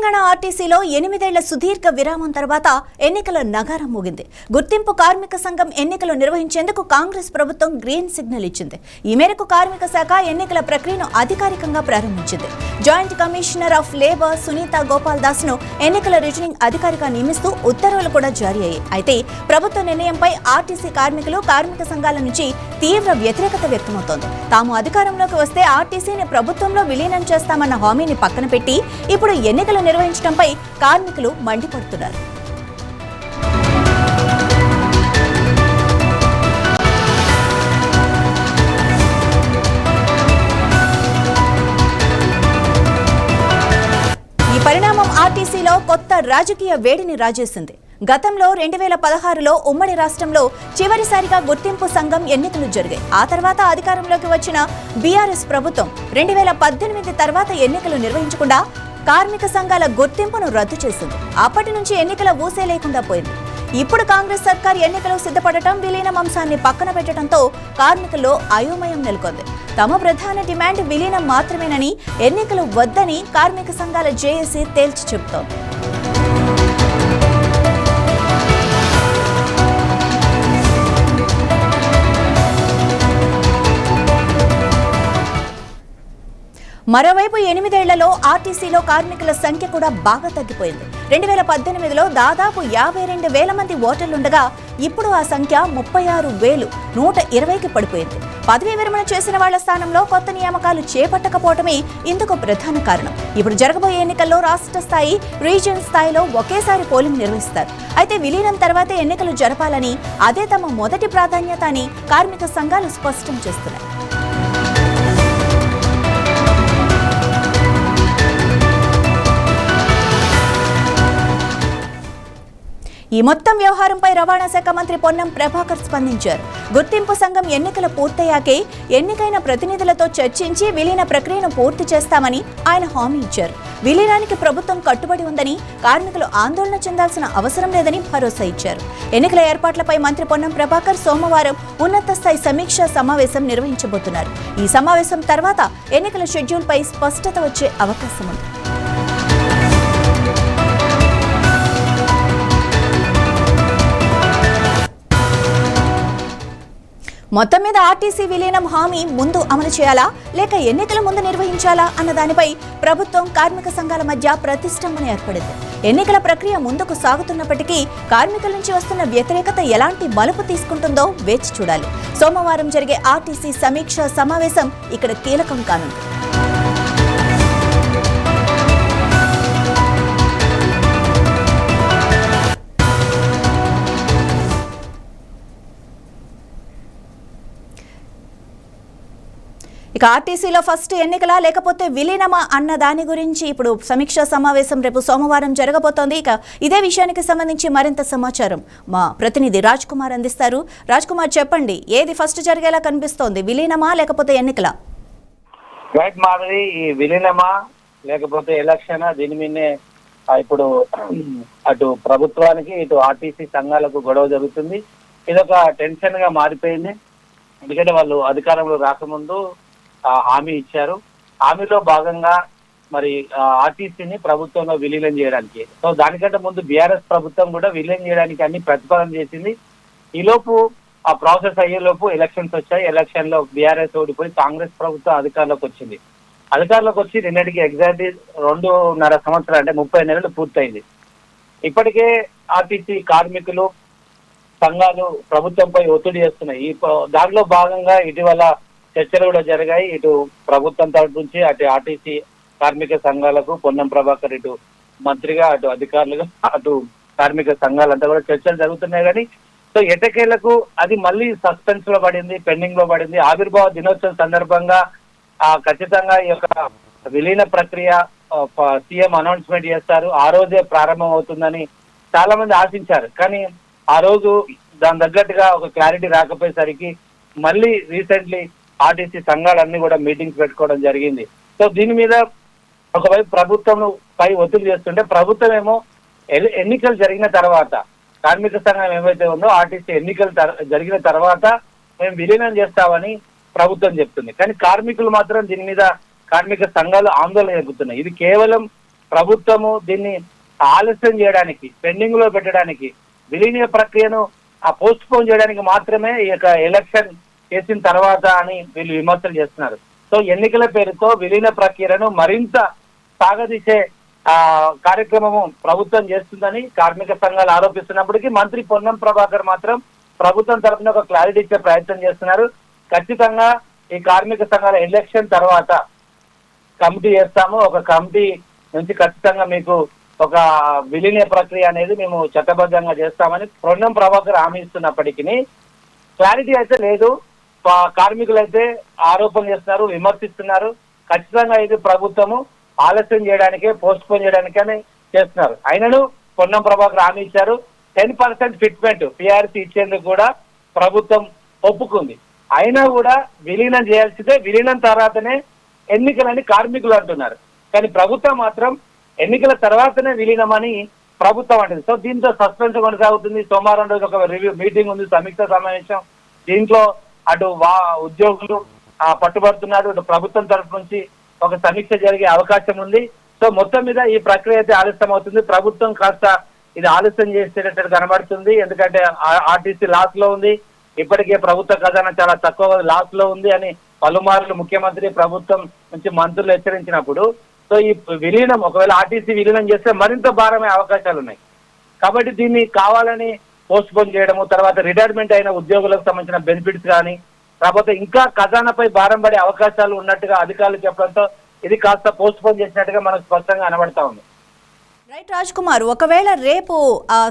తెలంగాణ ఆర్టీసీలో 8 ఏళ్ల సుదీర్ఘ విరామం తర్వాత ఎన్నికల నగారం మోగింది. గుర్తింపు కార్మిక సంఘం ఎన్నికలు నిర్వహించేందుకు కాంగ్రెస్ ప్రభుత్వం గ్రీన్ సిగ్నల్ ఇచ్చింది. ఈ మేరకు కార్మిక శాఖ ఎన్నికల ప్రక్రియను అధికారికంగా ప్రారంభించింది. Joint commissioner of labour Sunitha Gopal Das ను ఎన్నికల రిటర్నింగ్ అధికారిగా నియమిస్తూ ఉత్తర్వులు కూడా జారీ అయ్యాయి. అయితే ప్రభుత్వ నిర్ణయంపై ఆర్టీసీ కార్మికులు కార్మిక సంఘాల నుంచి తీవ్ర వ్యతిరేకత వ్యక్తమవుతోంది. తాము అధికారంలోకి వస్తే ఆర్టీసీని ప్రభుత్వంలో విలీనం చేస్తామన్న హామీని పక్కన పెట్టి ఇప్పుడు ఎన్నికలు నిర్వహించడంపై కార్మికులు మండిపడుతున్నారు. ఈ పరిణామం ఆర్టీసీలో కొత్త రాజకీయ వేడిని రాజేసింది. గతంలో 2016లో ఉమ్మడి రాష్ట్రంలో చివరిసారిగా గుర్తింపు సంఘం ఎన్నికలు జరిగాయి. ఆ తర్వాత అధికారంలోకి వచ్చిన బీఆర్ఎస్ ప్రభుత్వం 2018 తర్వాత ఎన్నికలు నిర్వహించకుండా కార్మిక సంఘాల గుర్తింపును రద్దు చేసింది. అప్పటి నుంచి ఎన్నికల ఊసే లేకుండా పోయింది. ఇప్పుడు కాంగ్రెస్ సర్కార్ ఎన్నికలకు సిద్ధపడటం, విలీనం అంశాన్ని పక్కన పెట్టడంతో కార్మికుల్లో అయోమయం నెలకొంది. తమ ప్రధాన డిమాండ్ విలీనం మాత్రమేనని, ఎన్నికలు వద్దని కార్మిక సంఘాల జేఏసీ తేల్చి చెబుతోంది. మరోవైపు 8 ఏళ్లలో ఆర్టీసీలో కార్మికుల సంఖ్య కూడా బాగా తగ్గిపోయింది. 2018లో దాదాపు 52,000 మంది ఓటర్లుండగా ఇప్పుడు ఆ సంఖ్య 36,120కి పడిపోయింది. పదవీ విరమణ చేసిన వాళ్ల స్థానంలో కొత్త నియామకాలు చేపట్టకపోవడమే ఇందుకు ప్రధాన కారణం. ఇప్పుడు జరగబోయే ఎన్నికల్లో రాష్ట్ర స్థాయి, రీజియన్ స్థాయిలో ఒకేసారి పోలింగ్ నిర్వహిస్తారు. అయితే విలీనం తర్వాతే ఎన్నికలు జరపాలని, అదే తమ మొదటి ప్రాధాన్యత అని కార్మిక సంఘాలు స్పష్టం చేస్తున్నాయి. ఈ మొత్తం వ్యవహారంపై రవాణా శాఖ మంత్రి పొన్నం ప్రభాకర్ స్పందించారు. గుర్తింపు సంఘం ఎన్నికలు పూర్తయ్యాకే ఎన్నికైన ప్రతినిధులతో చర్చించి విలీన ప్రక్రియను పూర్తి చేస్తామని ఆయన హామీ ఇచ్చారు. విలీనానికి ప్రభుత్వం కట్టుబడి ఉందని, కార్మికులు ఆందోళన చెందాల్సిన అవసరం లేదని భరోసా ఇచ్చారు. ఎన్నికల ఏర్పాట్లపై మంత్రి పొన్నం ప్రభాకర్ సోమవారం ఉన్నత స్థాయి సమీక్షా సమావేశం నిర్వహించబోతున్నారు. ఈ సమావేశం తర్వాత ఎన్నికల షెడ్యూల్పై స్పష్టత వచ్చే అవకాశం ఉంది. మొత్తం మీద ఆర్టీసీ విలీనం హామీ ముందు అమలు చేయాలా, లేక ఎన్నికల ముందు నిర్వహించాలా అన్న దానిపై ప్రభుత్వం, కార్మిక సంఘాల మధ్య ప్రతిష్టంభన ఏర్పడింది. ఎన్నికల ప్రక్రియ ముందుకు సాగుతున్నప్పటికీ కార్మికుల నుంచి వస్తున్న వ్యతిరేకత ఎలాంటి మలుపు తీసుకుంటుందో వేచి చూడాలి. సోమవారం జరిగే ఆర్టీసీ సమీక్షా సమావేశం ఇక్కడ కీలకం కానుంది. ఇక ఆర్టీసీలో ఫస్ట్ ఎన్నికలా లేకపోతే విలీనమా అన్న దాని గురించి ఇప్పుడు సమీక్షా సమావేశం రేపు సోమవారం జరగబోతోంది. ఇక ఇదే విషయానికి సంబంధించి మరింత సమాచారం మా ప్రతినిధి రాజ్ కుమార్ అందిస్తారు. రాజ్ కుమార్, చెప్పండి, ఏది ఫస్ట్ జరిగేలా కనిపిస్తోంది, విలీనమా లేకపోతే ఎన్నికలా? రైట్ మాధవి, ఈ విలీనమా లేకపోతే ఎలక్షన్, దీని మీదనే ఇప్పుడు అటు ప్రభుత్వానికి ఇటు ఆర్టీసీ సంఘాలకు గొడవ జరుగుతుంది. ఇదొక టెన్షన్ గా మారిపోయింది. ఎందుకంటే వాళ్ళు అధికారంలో రాకముందు హామీ ఇచ్చారు. హామీలో భాగంగా మరి ఆర్టీసీని ప్రభుత్వంలో విలీనం చేయడానికి, సో దానికంటే ముందు బీఆర్ఎస్ ప్రభుత్వం కూడా విలీనం చేయడానికి అన్ని ప్రతిపాదన చేసింది. ఈలోపు ఆ ప్రాసెస్ అయ్యేలోపు ఎలక్షన్స్ వచ్చాయి. ఎలక్షన్ లో బీఆర్ఎస్ ఓడిపోయి కాంగ్రెస్ ప్రభుత్వం అధికారంలోకి వచ్చింది. అధికారంలోకి వచ్చి నిన్నటికి ఎగ్జాక్ట్లీ 2.5 సంవత్సరాలు, అంటే 30 నెలలు పూర్తయింది. ఇప్పటికే ఆర్టీసీ కార్మికులు సంఘాలు ప్రభుత్వంపై ఒత్తిడి చేస్తున్నాయి. ఈ దానిలో భాగంగా ఇటీవల చర్చలు కూడా జరిగాయి. ఇటు ప్రభుత్వం తరఫు నుంచి అటు ఆర్టీసీ కార్మిక సంఘాలకు పొన్నం ప్రభాకర్, ఇటు మంత్రిగా, అటు అధికారులుగా, అటు కార్మిక సంఘాలంతా కూడా చర్చలు జరుగుతున్నాయి. కానీ సో ఎటకేలకు అది మళ్ళీ సస్పెన్స్ లో పడింది, పెండింగ్ లో పడింది. ఆవిర్భావ దినోత్సవం సందర్భంగా ఖచ్చితంగా ఈ యొక్క విలీన ప్రక్రియ సీఎం అనౌన్స్మెంట్ చేస్తారు, ఆ రోజే ప్రారంభం అవుతుందని చాలా మంది ఆశించారు. కానీ ఆ రోజు దాని తగ్గట్టుగా ఒక క్లారిటీ రాకపోయేసరికి మళ్ళీ రీసెంట్లీ ఆర్టీసీ సంఘాలన్నీ కూడా మీటింగ్స్ పెట్టుకోవడం జరిగింది. సో దీని మీద ఒకవైపు ప్రభుత్వం పై ఒత్తిడి చేస్తుంటే, ప్రభుత్వం ఏమో ఎన్నికలు జరిగిన తర్వాత, కార్మిక సంఘం ఏమైతే ఉందో ఆర్టీసీ ఎన్నికలు జరిగిన తర్వాత మేము విలీనం చేస్తామని ప్రభుత్వం చెప్తుంది. కానీ కార్మికులు మాత్రం దీని మీద, కార్మిక సంఘాలు ఆందోళన చెందుతున్నాయి. ఇది కేవలం ప్రభుత్వము దీన్ని ఆలస్యం చేయడానికి, పెండింగ్ లో పెట్టడానికి, విలీన ప్రక్రియను పోస్ట్ పోన్ చేయడానికి మాత్రమే ఈ యొక్క ఎలక్షన్ చేసిన తర్వాత అని వీళ్ళు విమర్శలు చేస్తున్నారు. సో ఎన్నికల పేరుతో విలీన ప్రక్రియను మరింత సాగదీసే కార్యక్రమము ప్రభుత్వం చేస్తుందని కార్మిక సంఘాలు ఆరోపిస్తున్నప్పటికీ మంత్రి పొన్నం ప్రభాకర్ మాత్రం ప్రభుత్వం తరఫున ఒక క్లారిటీ ఇచ్చే ప్రయత్నం చేస్తున్నారు. ఖచ్చితంగా ఈ కార్మిక సంఘాల ఎలక్షన్ తర్వాత కమిటీ చేస్తాము, ఒక కమిటీ నుంచి ఖచ్చితంగా మీకు ఒక విలీన ప్రక్రియ అనేది మేము చట్టబద్ధంగా చేస్తామని పొన్నం ప్రభాకర్ హామీ ఇస్తున్నప్పటికీ క్లారిటీ అయితే లేదు. కార్మికులు అయితే ఆరోపణ చేస్తున్నారు, విమర్శిస్తున్నారు. ఖచ్చితంగా ఇది ప్రభుత్వము ఆలస్యం చేయడానికే, పోస్ట్ పోన్ చేయడానికని చేస్తున్నారు. అయినను పొన్నం ప్రభాకర్ హామీ ఇచ్చారు. 10% ఫిట్మెంట్ పిఆర్సీ ఇచ్చేందుకు కూడా ప్రభుత్వం ఒప్పుకుంది. అయినా కూడా విలీనం చేయాల్సిందే, విలీనం తర్వాతనే ఎన్నికలని కార్మికులు అంటున్నారు. కానీ ప్రభుత్వం మాత్రం ఎన్నికల తర్వాతనే విలీనమని ప్రభుత్వం అంటుంది. సో దీంతో సస్పెన్స్ కొనసాగుతుంది. సోమవారం రోజు ఒక రివ్యూ మీటింగ్ ఉంది, సమీక్ష సమావేశం. దీంట్లో అటు ఉద్యోగులు పట్టుబడుతున్నారు, ఇటు ప్రభుత్వం తరఫు నుంచి ఒక సమీక్ష జరిగే అవకాశం ఉంది. సో మొత్తం మీద ఈ ప్రక్రియ అయితే ఆలస్యం అవుతుంది. ప్రభుత్వం కాస్త ఇది ఆలస్యం చేసేటట్టు కనబడుతుంది. ఎందుకంటే ఆర్టీసీ లాస్ లో ఉంది, ఇప్పటికే ప్రభుత్వ ఖజానా చాలా తక్కువ లాస్ లో ఉంది అని పలుమార్లు ముఖ్యమంత్రి ప్రభుత్వం నుంచి మంత్రులు హెచ్చరించినప్పుడు, సో ఈ విలీనం ఒకవేళ ఆర్టీసీ విలీనం చేస్తే మరింత భారమే అవకాశాలు ఉన్నాయి. కాబట్టి దీన్ని కావాలని పోస్ట్ పోన్ చేయడము, తర్వాత రిటైర్మెంట్ అయిన ఉద్యోగులకు సంబంధించిన బెనిఫిట్స్ కానీ, కాకపోతే ఇంకా ఖజానాపై భారం పడే అవకాశాలు ఉన్నట్టుగా అధికారులు చెప్పడంతో ఇది కాస్త పోస్ట్ పోన్ చేసినట్టుగా మనకు స్పష్టంగా కనబడతా ఉంది. రైట్ రాజ్ కుమార్, ఒకవేళ రేపు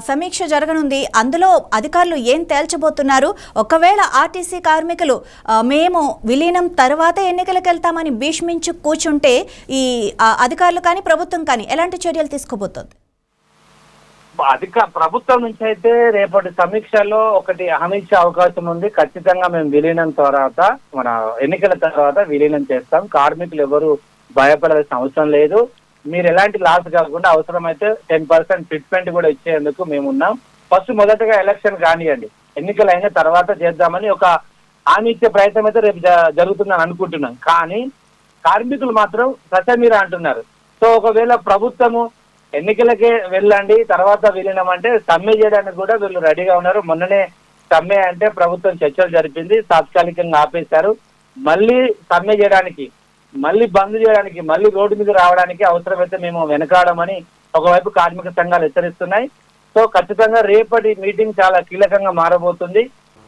సమీక్ష జరగనుంది, అందులో అధికారులు ఏం తేల్చబోతున్నారు? ఒకవేళ ఆర్టీసీ కార్మికులు మేము విలీనం తర్వాత ఎన్నికలకు వెళ్తామని భీష్మించి కూర్చుంటే ఈ అధికారులు కానీ ప్రభుత్వం కానీ ఎలాంటి చర్యలు తీసుకోబోతోంది? ప్రభుత్వం నుంచి అయితే రేపటి సమీక్షలో ఒకటి హామీ ఇచ్చే అవకాశం ఉంది. ఖచ్చితంగా మేము విలీనం తర్వాత, మన ఎన్నికల తర్వాత విలీనం చేస్తాం, కార్మికులు ఎవరు భయపడాల్సిన అవసరం లేదు, మీరు ఎలాంటి లాస్ కాకుండా అవసరమైతే 10% ఫిట్మెంట్ కూడా ఇచ్చేందుకు మేము ఉన్నాం, ఫస్ట్ మొదటగా ఎలక్షన్ కానివ్వండి, ఎన్నికలు అయిన తర్వాత చేద్దామని ఒక హామీ ఇచ్చే ప్రయత్నం అయితే రేపు జరుగుతుందని అనుకుంటున్నాం. కానీ కార్మికులు మాత్రం ససమీర అంటున్నారు. సో ఒకవేళ ప్రభుత్వము ఎన్నికలకే వెళ్ళండి తర్వాత విలీనం అంటే సమ్మె చేయడానికి కూడా వీళ్ళు రెడీగా ఉన్నారు. మొన్ననే సమ్మె అంటే ప్రభుత్వం చర్చలు జరిపింది, తాత్కాలికంగా ఆపేశారు. మళ్ళీ సమ్మె చేయడానికి, మళ్ళీ బంద్ చేయడానికి, మళ్ళీ రోడ్డు మీద రావడానికి అవసరమైతే మేము వెనకాడమని ఒకవైపు కార్మిక సంఘాలు హెచ్చరిస్తున్నాయి. సో ఖచ్చితంగా రేపటి మీటింగ్ చాలా కీలకంగా మారబోతుంది.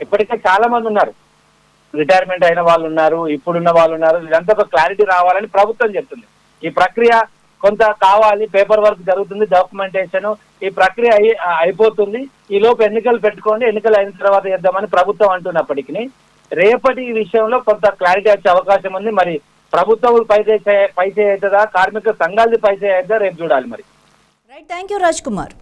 ఇప్పటికే చాలా మంది ఉన్నారు, రిటైర్మెంట్ అయిన వాళ్ళు ఉన్నారు, ఇప్పుడున్న వాళ్ళు ఉన్నారు. ఇదంతా ఒక క్లారిటీ రావాలని ప్రభుత్వం చెప్తుంది. ఈ ప్రక్రియ కొంత కావాలి, పేపర్ వర్క్ జరుగుతుంది, డాక్యుమెంటేషన్, ఈ ప్రక్రియ అయిపోతుంది. ఈ లోపు ఎన్నికలు పెట్టుకోండి, ఎన్నికలు అయిన తర్వాత చేద్దామని ప్రభుత్వం అంటున్నప్పటికీ రేపటి విషయంలో కొంత క్లారిటీ వచ్చే అవకాశం ఉంది. మరి ప్రభుత్వం పైసే అవుతుందా, కార్మిక సంఘాలది పైసే అవుతుందా రేపు చూడాలి మరి. Right, thank you Raj Kumar.